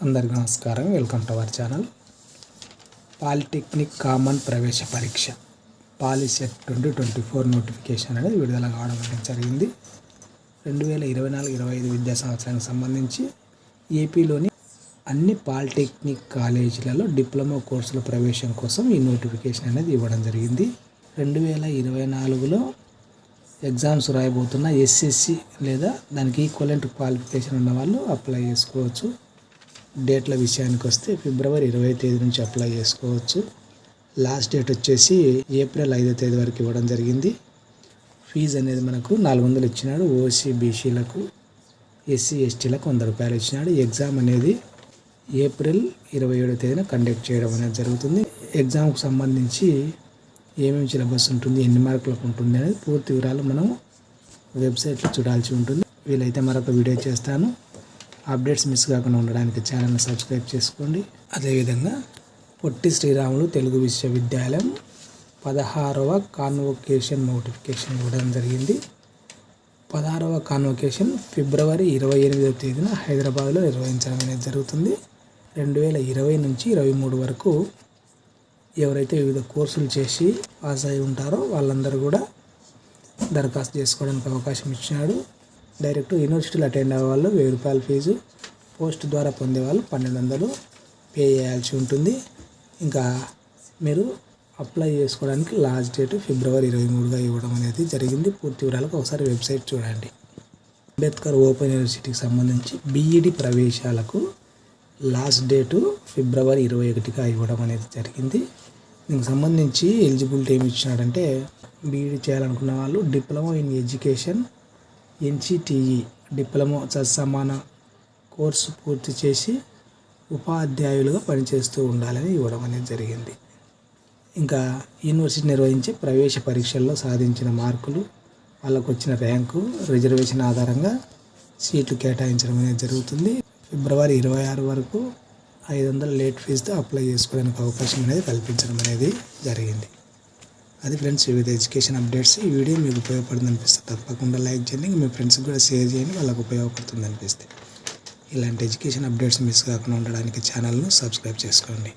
అందరికీ నమస్కారం. Welcome to our channel. Polytechnic common ప్రవేశ పరీక్ష పాలిసెట్ 2024 నోటిఫికేషన్ అనేది విడుదల కావడం జరిగింది. 2024-25 విద్యా సంవత్సరానికి సంబంధించి ఏపీలోని అన్ని పాలిటెక్నిక్ కాలేజీలలో డిప్లొమా కోర్సుల ప్రవేశం కోసం ఈ నోటిఫికేషన్ అనేది ఇవ్వడం జరిగింది. 2024లో ఎగ్జామ్స్ రాయబోతున్న ఎస్ఎస్సి లేదా దానికి ఈక్వలెంట్ క్వాలిఫికేషన్ ఉన్న వాళ్ళు అప్లై చేసుకోవచ్చు. డేట్ల విషయానికి వస్తే ఫిబ్రవరి 20వ తేదీ నుంచి అప్లై చేసుకోవచ్చు. లాస్ట్ డేట్ వచ్చేసి ఏప్రిల్ 5వ తేదీ వరకు ఇవ్వడం జరిగింది. ఫీజు అనేది మనకు 400 ఇచ్చినాడు. ఓసీ బీసీలకు, ఎస్సీ ఎస్టీలకు 100 రూపాయలు ఇచ్చినాడు. ఎగ్జామ్ అనేది ఏప్రిల్ 27వ తేదీన కండక్ట్ చేయడం అనేది జరుగుతుంది. ఎగ్జామ్కి సంబంధించి ఏమేమి సిలబస్ ఉంటుంది, ఎన్ని మార్కులకు ఉంటుంది అనేది పూర్తి వివరాలు మనం వెబ్సైట్లో చూడాల్సి ఉంటుంది. వీలైతే మరొక వీడియో చేస్తాను. అప్డేట్స్ మిస్ కాకుండా ఉండడానికి ఛానల్ని సబ్స్క్రైబ్ చేసుకోండి. అదేవిధంగా పొట్టి శ్రీరాములు తెలుగు విశ్వవిద్యాలయం 16వ కాన్వొకేషన్ నోటిఫికేషన్ ఇవ్వడం జరిగింది. 16వ కాన్వొకేషన్ ఫిబ్రవరి 28వ తేదీన హైదరాబాద్లో నిర్వహించడం అనేది జరుగుతుంది. 2020 నుంచి 23 వరకు ఎవరైతే వివిధ కోర్సులు చేసి పాస్ అయి ఉంటారో వాళ్ళందరూ కూడా దరఖాస్తు చేసుకోవడానికి అవకాశం ఇచ్చినాడు. డైరెక్ట్ యూనివర్సిటీలో అటెండ్ అయ్యే వాళ్ళు 1000 రూపాయల ఫీజు, పోస్ట్ ద్వారా పొందే వాళ్ళు 1200 పే చేయాల్సి ఉంటుంది. ఇంకా మీరు అప్లై చేసుకోవడానికి లాస్ట్ డేట్ ఫిబ్రవరి 23గా ఇవ్వడం అనేది జరిగింది. పూర్తి వివరాలకు ఒకసారి వెబ్సైట్ చూడండి. అంబేద్కర్ ఓపెన్ యూనివర్సిటీకి సంబంధించి బీఈడి ప్రవేశాలకు లాస్ట్ డేటు ఫిబ్రవరి 21గా ఇవ్వడం అనేది జరిగింది. దీనికి సంబంధించి ఎలిజిబిలిటీ ఏమి ఇచ్చినాడంటే బీఈడి చేయాలనుకున్న వాళ్ళు diploma in education NCTE diploma సమాన కోర్సు పూర్తి చేసి ఉపాధ్యాయులుగా పనిచేస్తూ ఉండాలని ఇవ్వడం అనేది జరిగింది. ఇంకా యూనివర్సిటీ నిర్వహించే ప్రవేశ పరీక్షల్లో సాధించిన మార్కులు, వాళ్ళకు వచ్చిన ర్యాంకు, రిజర్వేషన్ ఆధారంగా సీట్లు కేటాయించడం అనేది జరుగుతుంది. ఫిబ్రవరి 26 వరకు 500 లేట్ ఫీజుతో అప్లై చేసుకోవడానికి అవకాశం అనేది కల్పించడం అనేది జరిగింది. అది ఫ్రెండ్స్ వివిధ ఎడ్యుకేషన్ అప్డేట్స్. ఈ వీడియో మీకు ఉపయోగపడుతుంది అనిపిస్తే తప్పకుండా లైక్ చేయండి. మీ ఫ్రెండ్స్కి కూడా షేర్ చేయండి, వాళ్ళకు ఉపయోగపడుతుంది అనిపిస్తే. ఇలాంటి ఎడ్యుకేషన్ అప్డేట్స్ మిస్ కాకుండా ఉండడానికి ఛానల్ను సబ్స్క్రైబ్ చేసుకోండి.